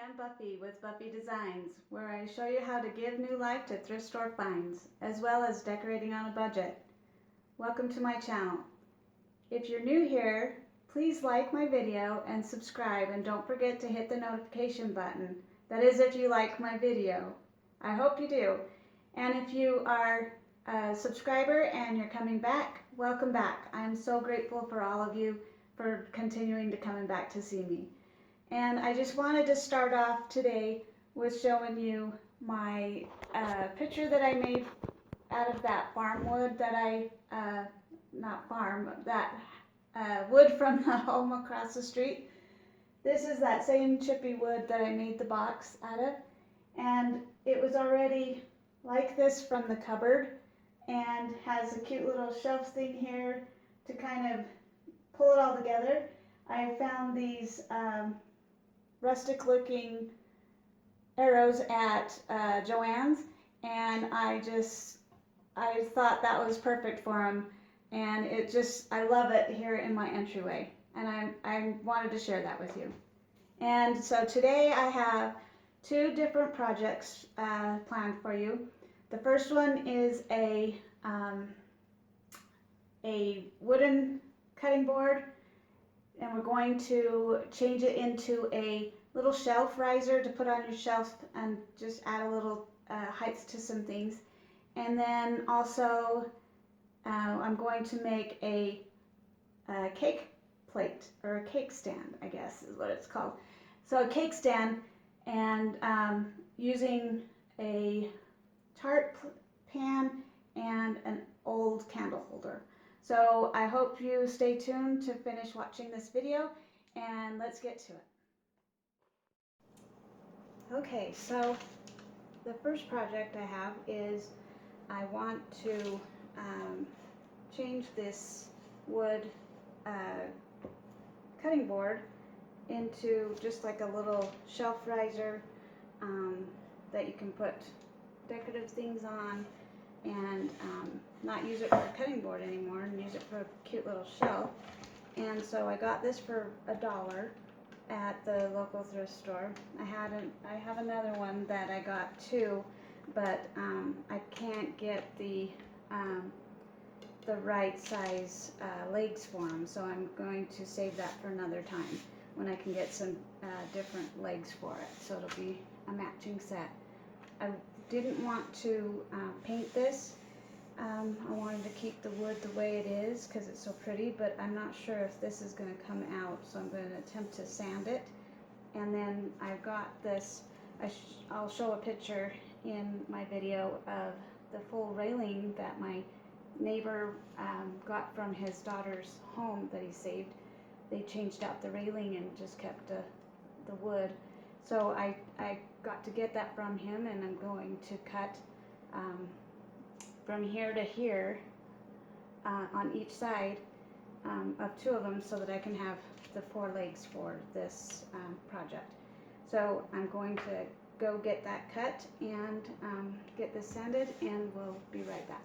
I'm Buffy with Buffie Designs, where I show you how to give new life to thrift store finds, as well as decorating on a budget. Welcome to my channel. If you're new here, please like my video and subscribe, and don't forget to hit the notification button. That is if you like my video. I hope you do. And if you are a subscriber and you're coming back, welcome back. I'm so grateful for all of you for continuing to coming back to see me. And I just wanted to start off today with showing you my picture that I made out of that farm wood that wood from the home across the street. This is that same chippy wood that I made the box out of, and it was already like this from the cupboard and has a cute little shelf thing here to kind of pull it all together. I found these rustic looking arrows at Joann's, and I thought that was perfect for them, and I love it here in my entryway, and I wanted to share that with you. And so today I have two different projects planned for you. The first one is a wooden cutting board, and we're going to change it into a little shelf riser to put on your shelf and just add a little height to some things. And then also I'm going to make a cake plate, or a cake stand, I guess is what it's called. So a cake stand, and using a tart pan and an old candle holder. So I hope you stay tuned to finish watching this video, and let's get to it. Okay, so the first project I have is I want to change this wood cutting board into just like a little shelf riser that you can put decorative things on, and not use it for a cutting board anymore and use it for a cute little shelf. And so I got this for $1 at the local thrift store. I have another one that I got too, but I can't get the right size legs for them, so I'm going to save that for another time when I can get some different legs for it, so it'll be a matching set. I didn't want to paint this. I wanted to keep the wood the way it is because it's so pretty, but I'm not sure if this is going to come out, so I'm going to attempt to sand it. And then I've got this, I'll show a picture in my video of the full railing that my neighbor got from his daughter's home that he saved. They changed out the railing and just kept the wood. So I got to get that from him, and I'm going to cut from here to here on each side of two of them, so that I can have the 4 legs for this project. So I'm going to go get that cut and get this sanded, and we'll be right back.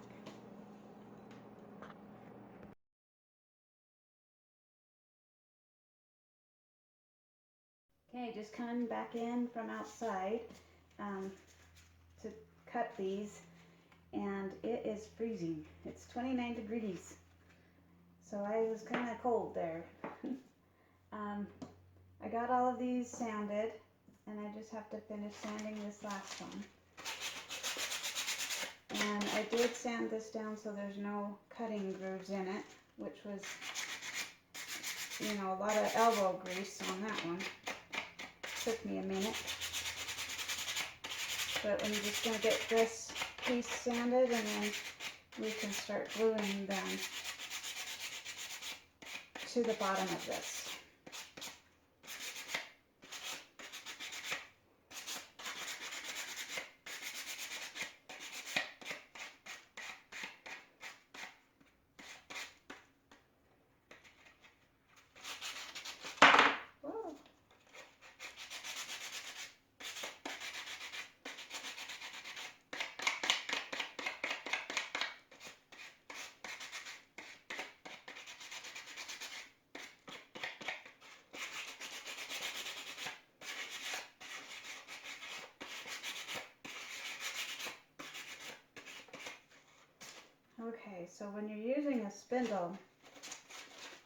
Okay, just coming back in from outside to cut these, and it is freezing. It's 29 degrees, so I was kind of cold there. I got all of these sanded, and I just have to finish sanding this last one. And I did sand this down so there's no cutting grooves in it, which was, you know, a lot of elbow grease on that one. Took me a minute, but I'm just going to get this piece sanded, and then we can start gluing them to the bottom of this. Okay, so when you're using a spindle,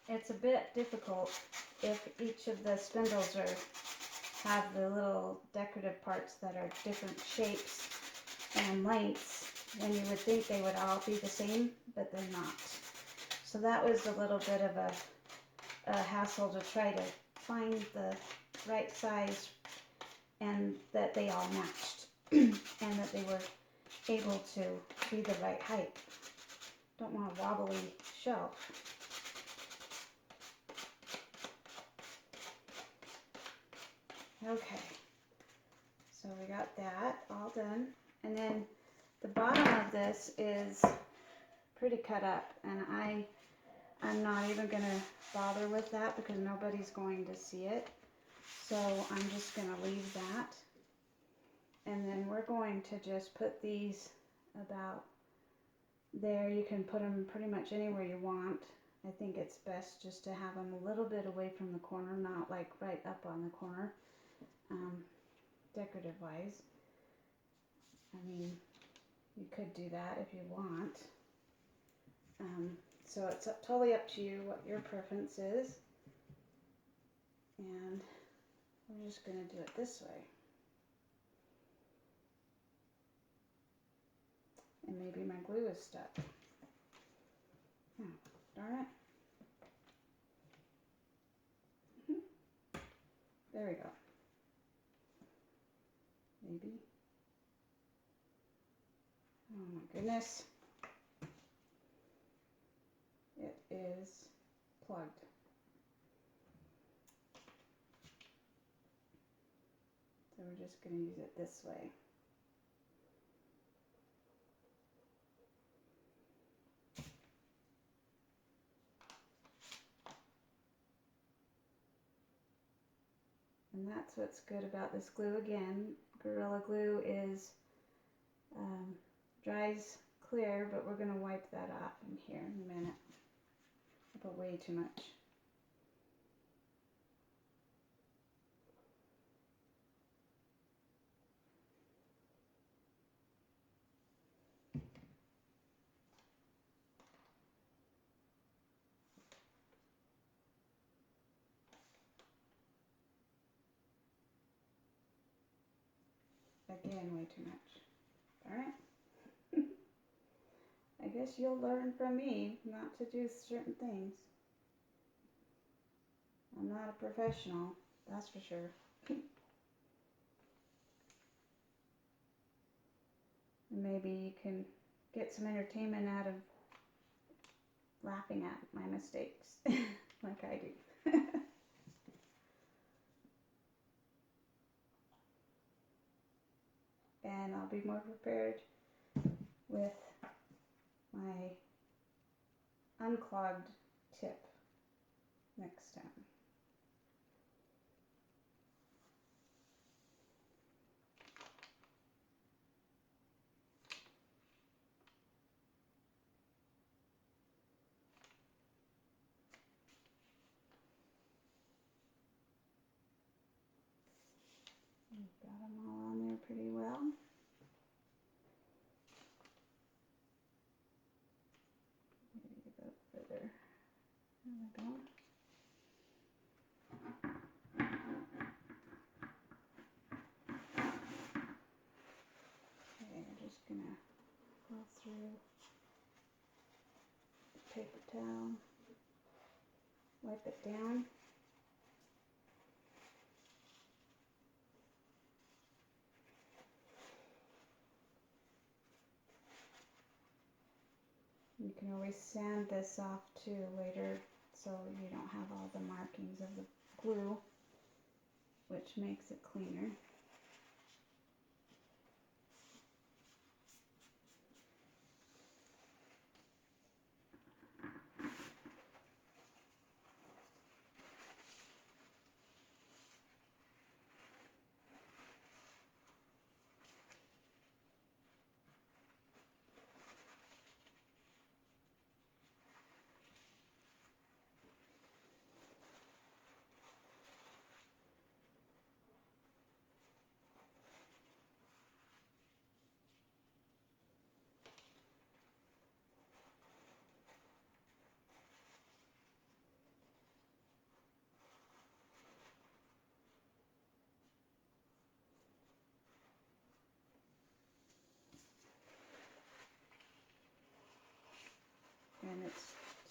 it's a bit difficult if each of the spindles have the little decorative parts that are different shapes and lengths, and you would think they would all be the same, but they're not. So that was a little bit of a hassle to try to find the right size and that they all matched and that they were able to be the right height. Don't want a wobbly shelf. Okay, so we got that all done, and then the bottom of this is pretty cut up, and I'm not even going to bother with that because nobody's going to see it, so I'm just going to leave that, and then we're going to just put these about there. You can put them pretty much anywhere you want. I think it's best just to have them a little bit away from the corner, not like right up on the corner. Decorative wise, I mean, you could do that if you want. So it's totally up to you what your preference is. And we're just going to do it this way. And maybe my glue is stuck. Oh, darn it. There we go. Maybe. Oh my goodness. It is plugged. So we're just going to use it this way. And that's what's good about this glue. Again, Gorilla Glue is dries clear, but we're going to wipe that off in here in a minute. I put way too much. Again, way too much. Alright. I guess you'll learn from me not to do certain things. I'm not a professional, that's for sure. Maybe you can get some entertainment out of laughing at my mistakes, like I do. And I'll be more prepared with my unclogged tip next time. We've got them all on there pretty well. Maybe a bit further. There we go. Okay, we're just gonna go through the paper towel, wipe it down. You can always sand this off too later so you don't have all the markings of the glue, which makes it cleaner.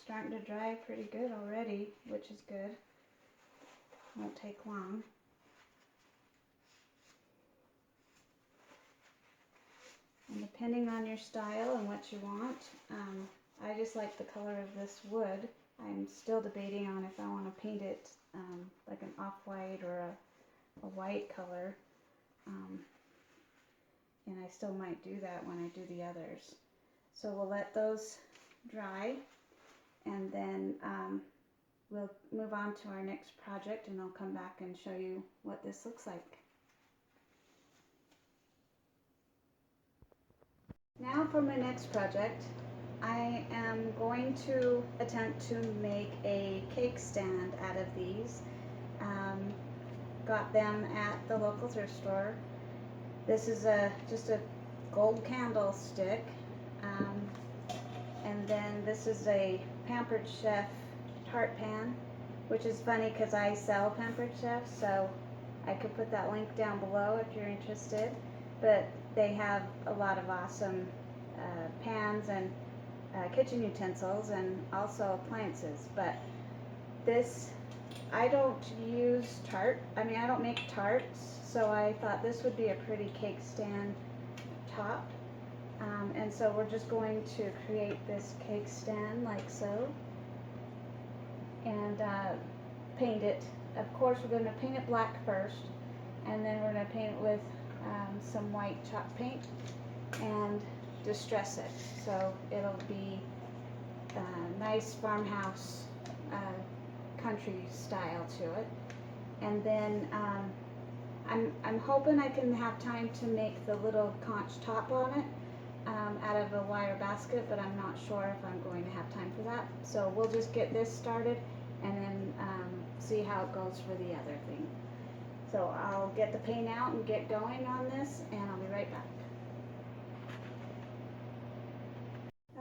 starting to dry pretty good already, which is good. Won't take long. And depending on your style and what you want, I just like the color of this wood. I'm still debating on if I want to paint it like an off-white or a white color. And I still might do that when I do the others. So we'll let those dry, and then we'll move on to our next project, and I'll come back and show you what this looks like. Now for my next project, I am going to attempt to make a cake stand out of these. Got them at the local thrift store. This is just a gold candlestick, and then this is a Pampered Chef tart pan, which is funny because I sell Pampered Chef, so I could put that link down below if you're interested. But they have a lot of awesome pans and kitchen utensils and also appliances. But this, I don't use I don't make tarts, so I thought this would be a pretty cake stand top. And so we're just going to create this cake stand like so, and paint it. Of course, we're going to paint it black first, and then we're going to paint it with some white chalk paint and distress it, so it'll be nice farmhouse country style to it. And then I'm hoping I can have time to make the little conch top on it out of a wire basket, but I'm not sure if I'm going to have time for that. So we'll just get this started and then see how it goes for the other thing. So I'll get the paint out and get going on this, and I'll be right back.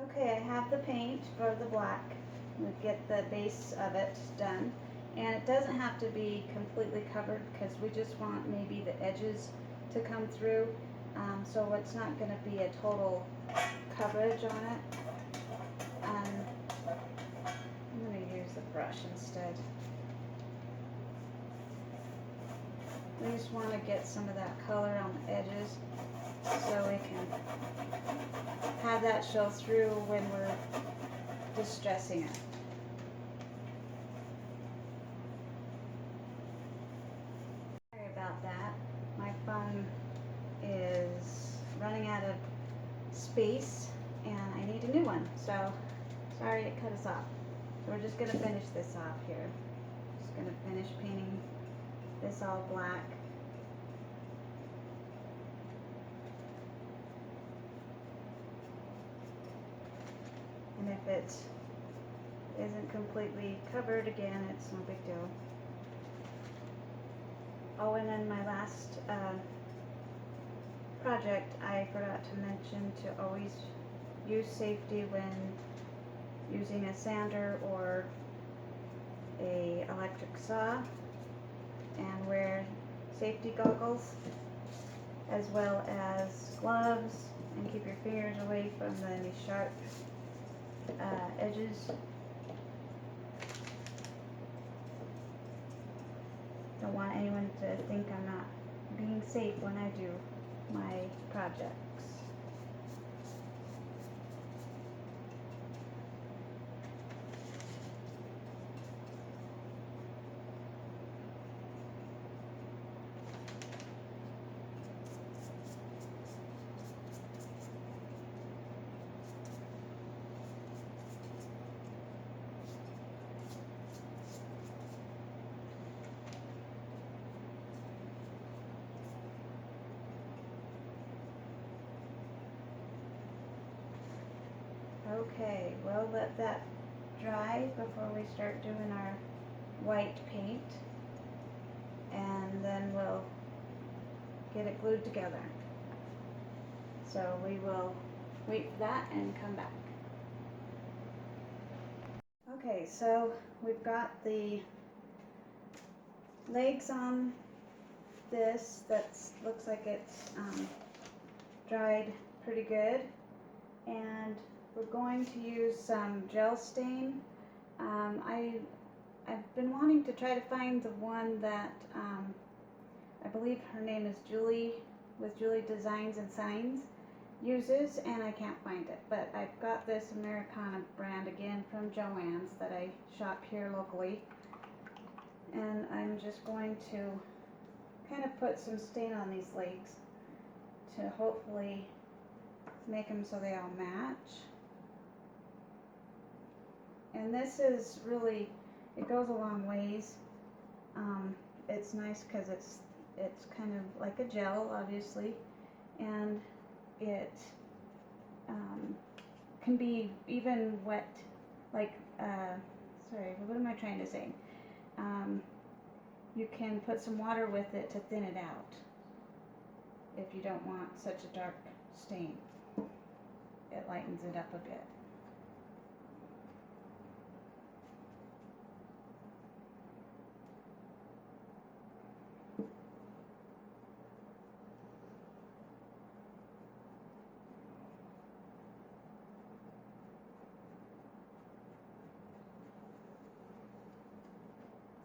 Okay, I have the paint for the black. We'll get the base of it done. And it doesn't have to be completely covered because we just want maybe the edges to come through. So it's not going to be a total coverage on it. I'm going to use the brush instead. We just want to get some of that color on the edges so we can have that show through when we're distressing it. Sorry about that. My phone is running out of space and I need a new one, so sorry it cut us off. So we're just going to finish this off here. Just going to finish painting this all black. And if it isn't completely covered, again, it's no big deal. Oh, and then my last project, I forgot to mention to always use safety when using a sander or a electric saw, and wear safety goggles as well as gloves, and keep your fingers away from the sharp edges. Don't want anyone to think I'm not being safe when I do my projects. Okay, we'll let that dry before we start doing our white paint, and then we'll get it glued together. So we will wait for that and come back. Okay, so we've got the legs on this that looks like it's dried pretty good, and we're going to use some gel stain I've been wanting to try to find the one that I believe her name is Julie, with Julie Designs and Signs, uses, and I can't find it. But I've got this Americana brand again from Joann's that I shop here locally, and I'm just going to kind of put some stain on these legs to hopefully make them so they all match. And this is really, it goes a long ways. It's nice because it's kind of like a gel, obviously, and it can be even wet, like, sorry, what am I trying to say? You can put some water with it to thin it out if you don't want such a dark stain. It lightens it up a bit.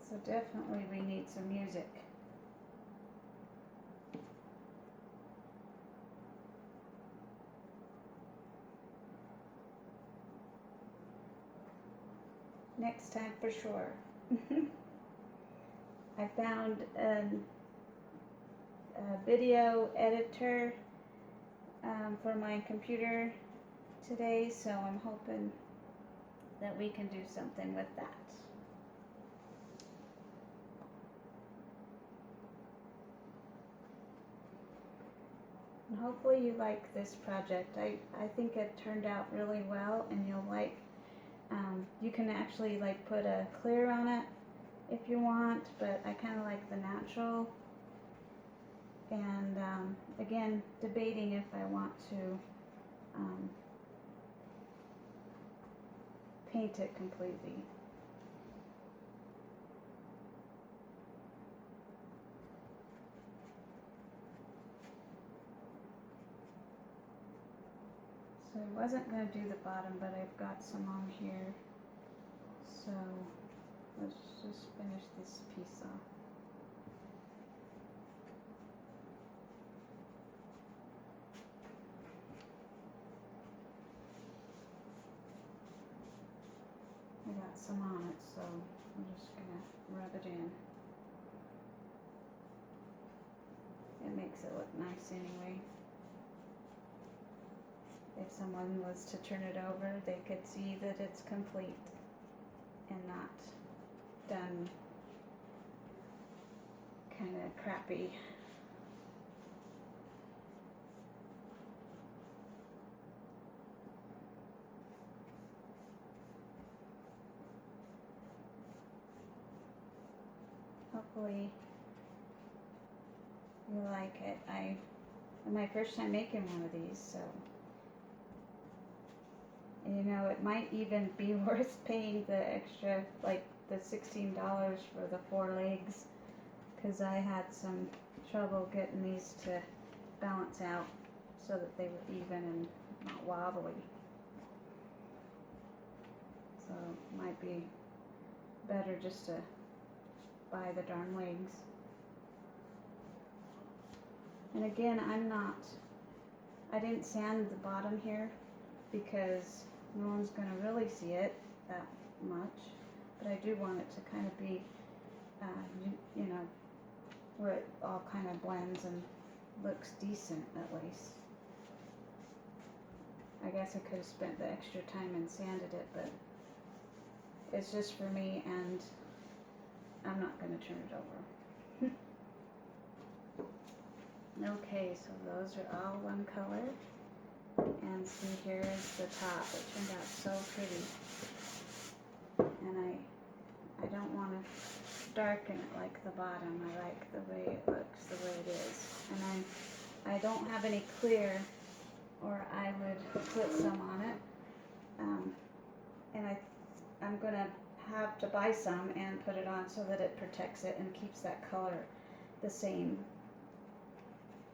So definitely we need some music. Next time for sure. I found a video editor for my computer today, so I'm hoping that we can do something with that. And hopefully you like this project. I think it turned out really well, and you'll like, you can actually like put a clear on it if you want, but I kind of like the natural. And again, debating if I want to paint it completely. So I wasn't going to do the bottom, but I've got some on here. So let's just finish this piece off. I got some on it, so I'm just going to rub it in. It makes it look nice anyway. If someone was to turn it over, they could see that it's complete and not done kind of crappy. Hopefully you like it. It's my first time making one of these, so you know, it might even be worth paying the extra, like the $16 for the 4 legs, because I had some trouble getting these to balance out so that they were even and not wobbly. So it might be better just to buy the darn legs. And again, I didn't sand the bottom here because no one's going to really see it that much, but I do want it to kind of be, you know, where it all kind of blends and looks decent at least. I guess I could have spent the extra time and sanded it, but it's just for me, and I'm not going to turn it over. Okay, so those are all one color. And see, here is the top. It turned out so pretty. And I don't want to darken it like the bottom. I like the way it looks, the way it is. And I don't have any clear, or I would put some on it. And I'm going to have to buy some and put it on so that it protects it and keeps that color the same.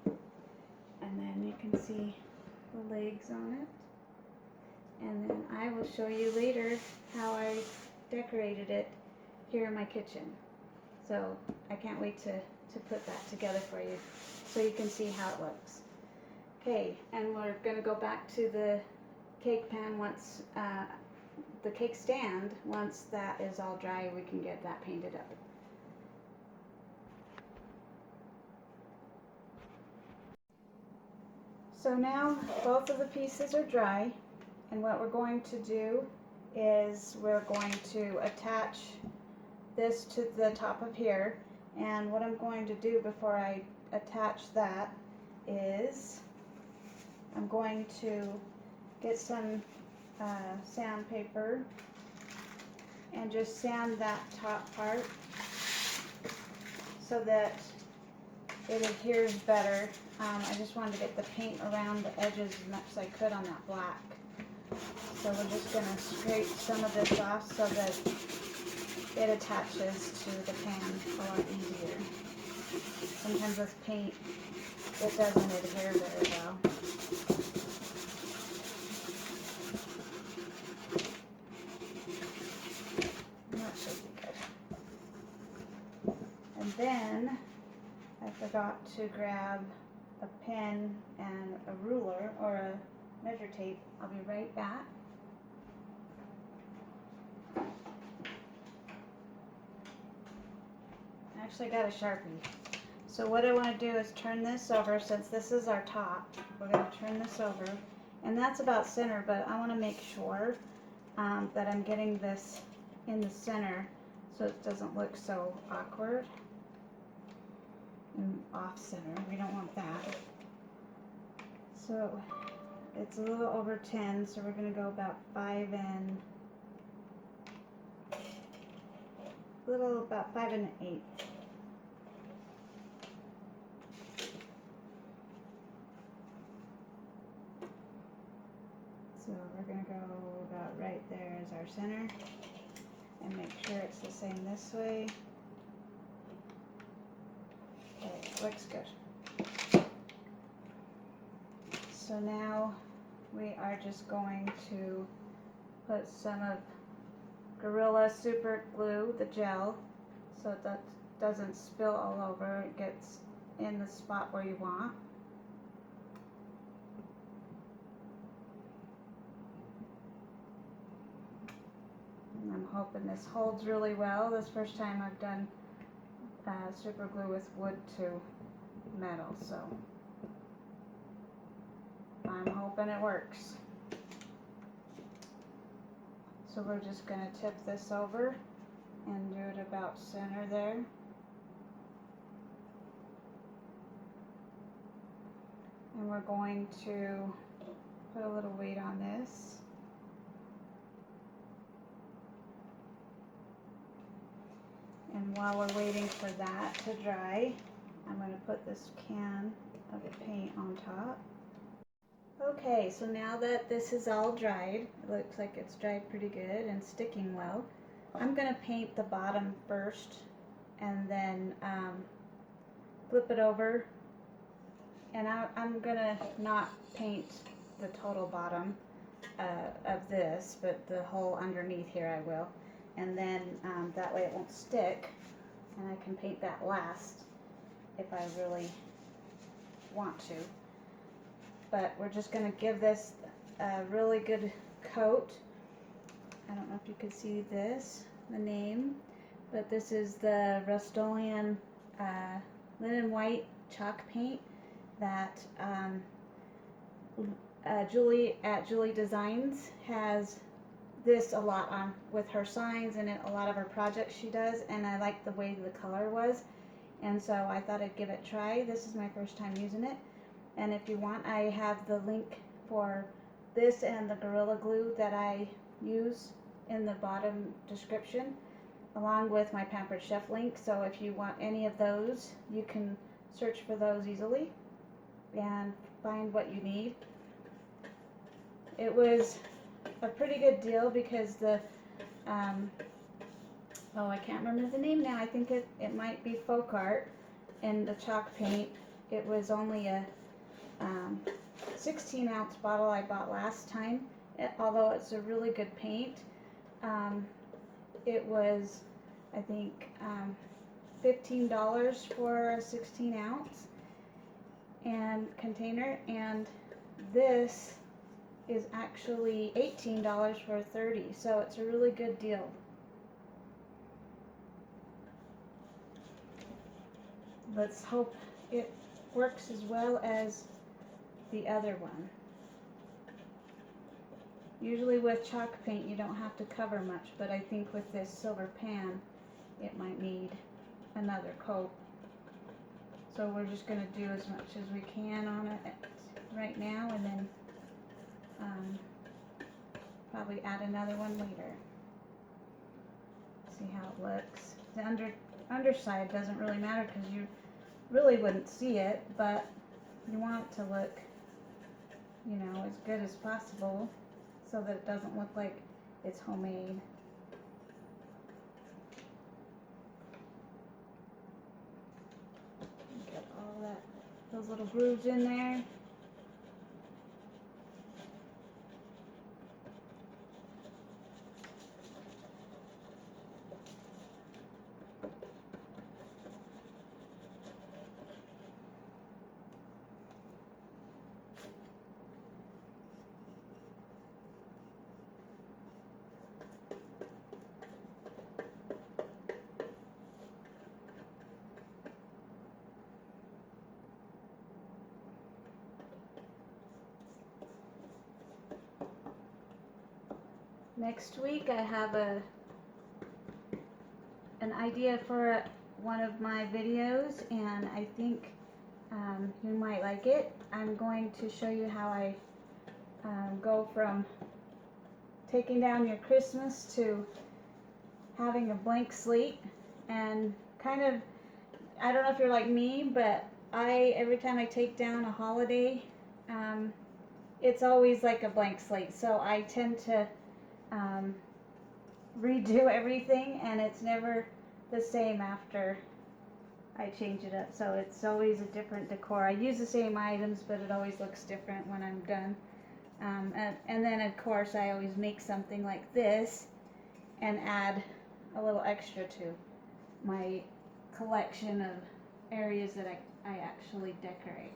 And then you can see the legs on it. And then I will show you later how I decorated it here in my kitchen. So I can't wait to put that together for you so you can see how it looks. Okay, and we're going to go back to the cake pan once, the cake stand, once that is all dry, we can get that painted up. So now both of the pieces are dry, and what we're going to do is we're going to attach this to the top of here, and what I'm going to do before I attach that is I'm going to get some sandpaper and just sand that top part so that it adheres better. I just wanted to get the paint around the edges as much as I could on that black. So we're just going to scrape some of this off so that it attaches to the pan a lot easier. Sometimes with paint it doesn't adhere very well. That should be good. And then I forgot to grab a pen and a ruler or a measure tape. I'll be right back. I actually got a Sharpie. So what I want to do is turn this over. Since this is our top, we're going to turn this over, and that's about center, but I want to make sure that I'm getting this in the center so it doesn't look so awkward and off center. We don't want that. So it's a little over 10, so we're going to go about 5 and about 5 1/8. So we're going to go about right there as our center and make sure it's the same this way. Okay, looks good. So now we are just going to put some of Gorilla Super Glue, the gel, so that doesn't spill all over. It gets in the spot where you want. And I'm hoping this holds really well. This first time I've done super glue with wood to metal, so I'm hoping it works. So we're just going to tip this over and do it about center there. And we're going to put a little weight on this. And while we're waiting for that to dry, I'm going to put this can of the paint on top. Okay, so now that this is all dried, it looks like it's dried pretty good and sticking well. I'm going to paint the bottom first and then flip it over. And I'm going to not paint the total bottom of this, but the whole underneath here I will. And then that way it won't stick, and I can paint that last if I really want to. But we're just going to give this a really good coat. I don't know if you can see this, the name, but this is the Rust-Oleum linen white chalk paint that Julie at Julie Designs has this a lot on with her signs and a lot of her projects she does, and I like the way the color was, and so I thought I'd give it a try. This is my first time using it, and if you want, I have the link for this and the Gorilla Glue that I use in the bottom description, along with my Pampered Chef link. So if you want any of those, you can search for those easily and find what you need. It was a pretty good deal because the oh, I can't remember the name now. I think it might be Folk Art, and the chalk paint, it was only a 16-ounce bottle I bought last time. Although it's a really good paint, it was, I think, $15 for a 16 ounce and container, and this is actually $18 for a 30, so it's a really good deal. Let's hope it works as well as the other one. Usually with chalk paint you don't have to cover much, but I think with this silver pan it might need another coat. So we're just going to do as much as we can on it right now, and then probably add another one later. See how it looks. The underside doesn't really matter because you really wouldn't see it, but you want it to look, you know, as good as possible so that it doesn't look like it's homemade. Get all those little grooves in there. Next week I have an idea for one of my videos, and I think you might like it. I'm going to show you how I go from taking down your Christmas to having a blank slate, and kind of, I don't know if you're like me, but every time I take down a holiday, it's always like a blank slate, so I tend to redo everything, and it's never the same after I change it up. So it's always a different decor. I use the same items, but it always looks different when I'm done. And then of course I always make something like this and add a little extra to my collection of areas that I actually decorate.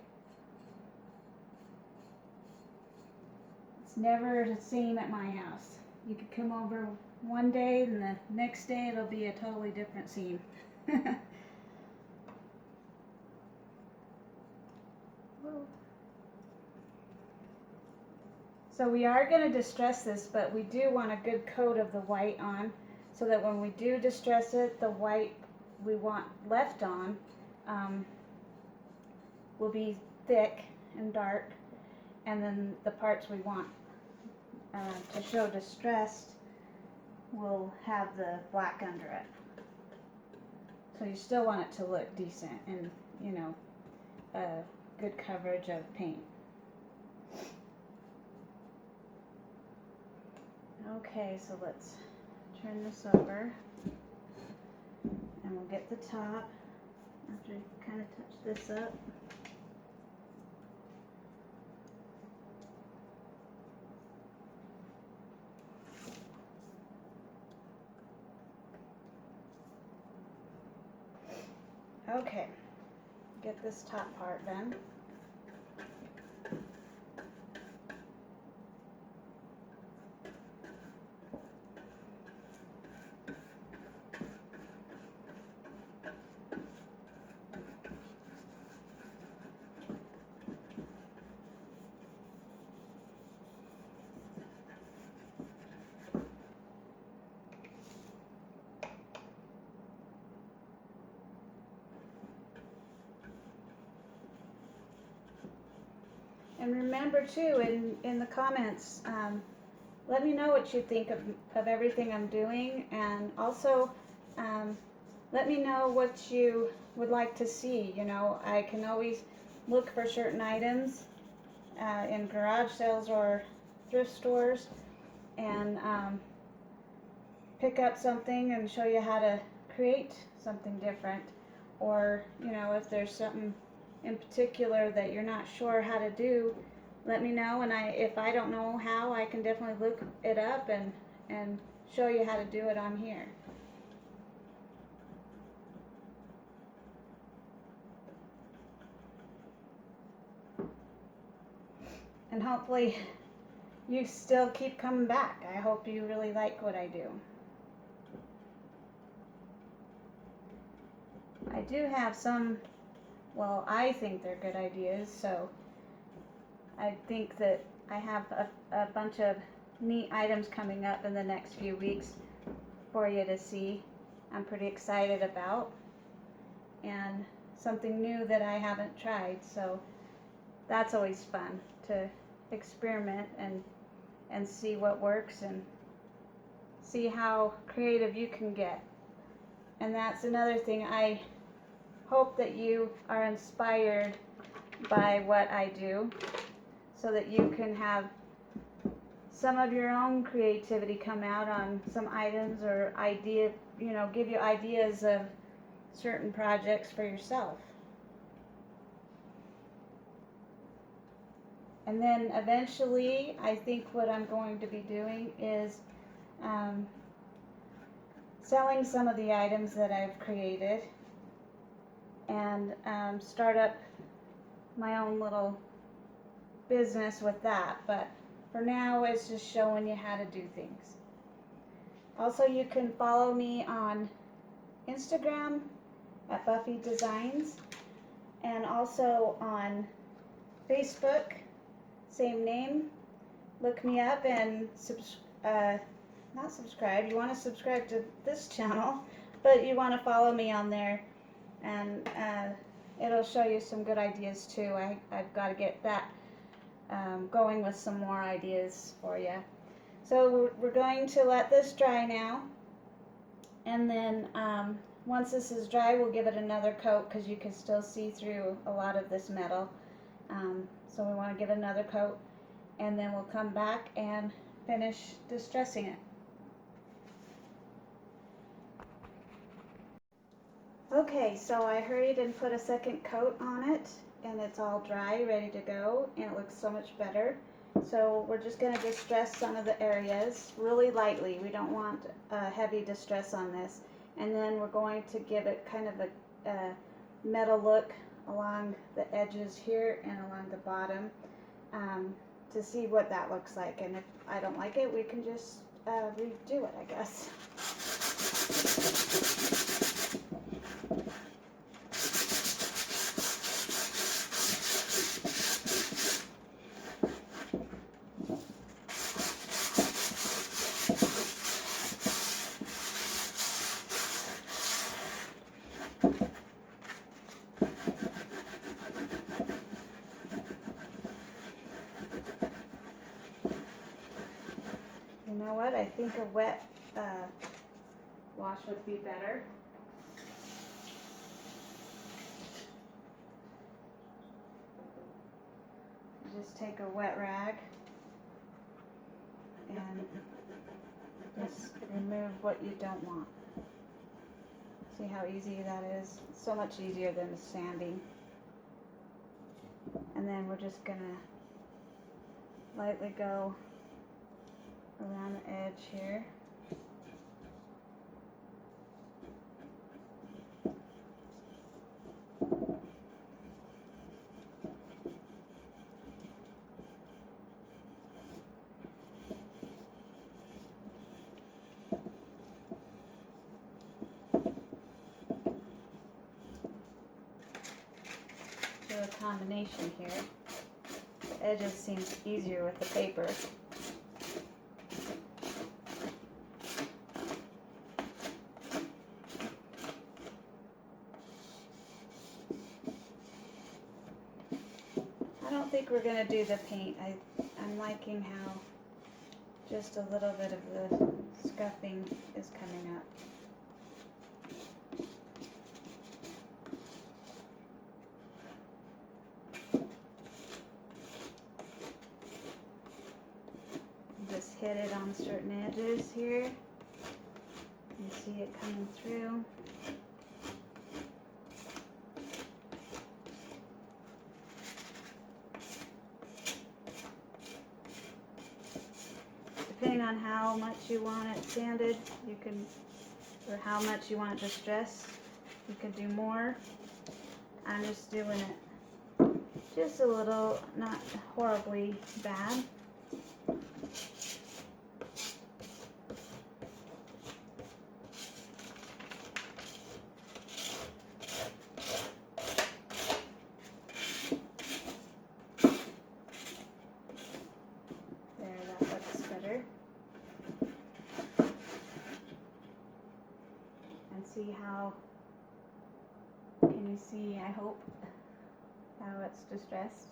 It's never the same at my house. You could come over one day and the next day it'll be a totally different scene. So we are going to distress this, but we do want a good coat of the white on, so that when we do distress it, the white we want left on will be thick and dark, and then the parts we want to show distressed will have the black under it. So you still want it to look decent and, you know, good coverage of paint. Okay, so let's turn this over, and we'll get the top after you kind of touch this up. Okay, get this top part done. And remember too, in the comments, let me know what you think of everything I'm doing, and also let me know what you would like to see. You know, I can always look for certain items in garage sales or thrift stores and pick up something and show you how to create something different. Or, you know, if there's something in particular that you're not sure how to do, let me know, and if I don't know how, I can definitely look it up and show you how to do it on here. And hopefully you still keep coming back. I hope you really like what I do. I do have some, well, I think they're good ideas, so I think that I have a bunch of neat items coming up in the next few weeks for you to see. I'm pretty excited about, and something new that I haven't tried, so that's always fun to experiment and see what works and see how creative you can get. And that's another thing. I hope that you are inspired by what I do so that you can have some of your own creativity come out on some items or give you ideas of certain projects for yourself. And then eventually, I think what I'm going to be doing is selling some of the items that I've created and start up my own little business with that. But for now, it's just showing you how to do things. Also, you can follow me on Instagram at Buffie Designs, and also on Facebook, same name. Look me up and not subscribe. You want to subscribe to this channel, but you want to follow me on there, and it'll show you some good ideas too. I've got to get that going with some more ideas for you. So we're going to let this dry now, and then once this is dry, we'll give it another coat because you can still see through a lot of this metal. So we want to give it another coat, and then we'll come back and finish distressing it. Okay, so I hurried and put a second coat on it, and it's all dry, ready to go, and it looks so much better. So we're just going to distress some of the areas really lightly. We don't want a heavy distress on this. And then we're going to give it kind of a metal look along the edges here and along the bottom to see what that looks like. And if I don't like it, we can just redo it, I guess. You know what? I think a wet wash would be better. Just take a wet rag and just remove what you don't want. See how easy that is? It's so much easier than sanding. And then we're just gonna lightly go around the edge here. Do a combination here. The edges seem easier with the paper. I don't think we're going to do the paint. I'm liking how just a little bit of the scuffing is coming up. Just hit it on certain edges here. You see it coming through. Depending on how much you want it sanded, you can, or how much you want it distressed, you can do more. I'm just doing it just a little, not horribly bad. There, that looks better. And see how, can you see, I hope, how it's distressed.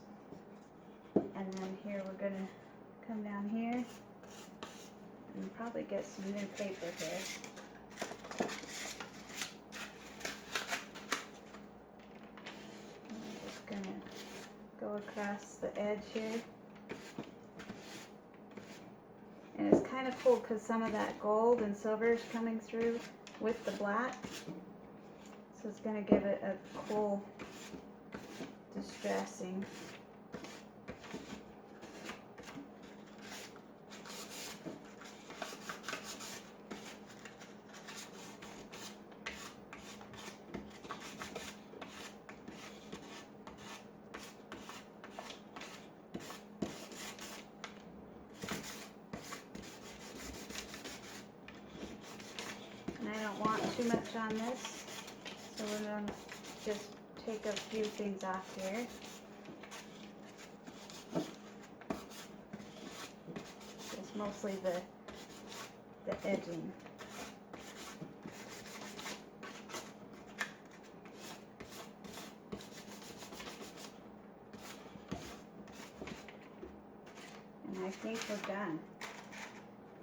And then here we're going to come down here and probably get some new paper here. I'm just going to go across the edge here. And it's kind of cool because some of that gold and silver is coming through with the black. So it's going to give it a cool distressing. And I don't want too much on this, so we're going to just take a few things off here. It's mostly the edging. And I think we're done.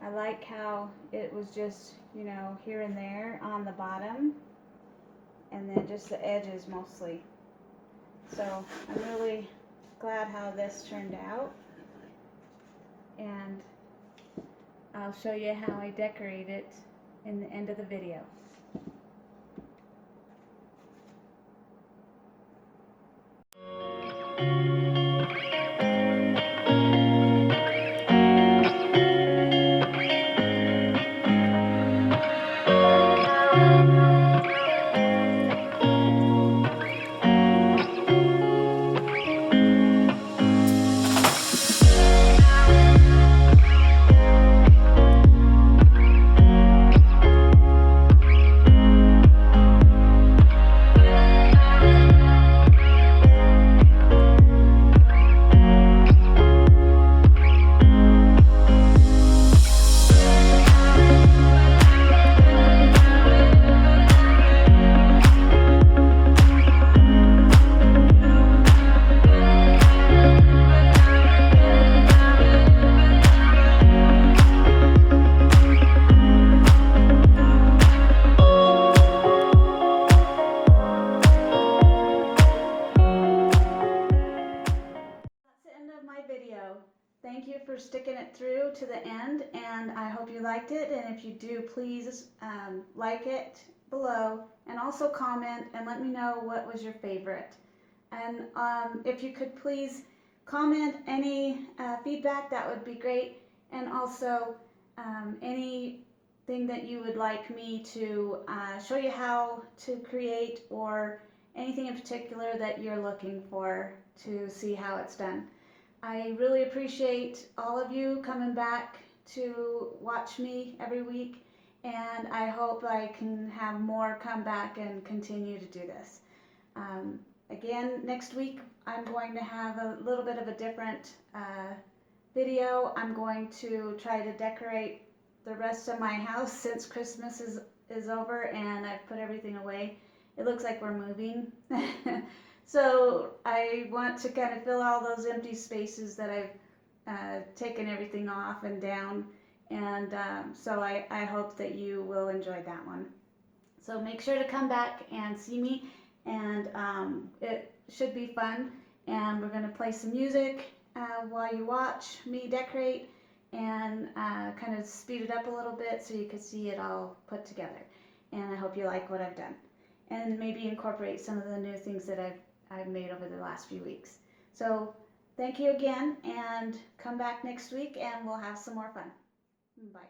I like how it was just, you know, here and there on the bottom, and then just the edges mostly. So I'm really glad how this turned out, and I'll show you how I decorate it in the end of the video. Video. Thank you for sticking it through to the end, and I hope you liked it. And if you do, please like it below, and also comment and let me know what was your favorite. And if you could please comment any feedback, that would be great. And also anything that you would like me to show you how to create, or anything in particular that you're looking for to see how it's done. I really appreciate all of you coming back to watch me every week, and I hope I can have more come back and continue to do this. Again, next week I'm going to have a little bit of a different video. I'm going to try to decorate the rest of my house since Christmas is over and I've put everything away. It looks like we're moving. So I want to kind of fill all those empty spaces that I've taken everything off and down, and so I hope that you will enjoy that one. So make sure to come back and see me, and it should be fun, and we're going to play some music while you watch me decorate, and kind of speed it up a little bit so you can see it all put together. And I hope you like what I've done, and maybe incorporate some of the new things that I've made over the last few weeks. So thank you again, and come back next week and we'll have some more fun. Bye.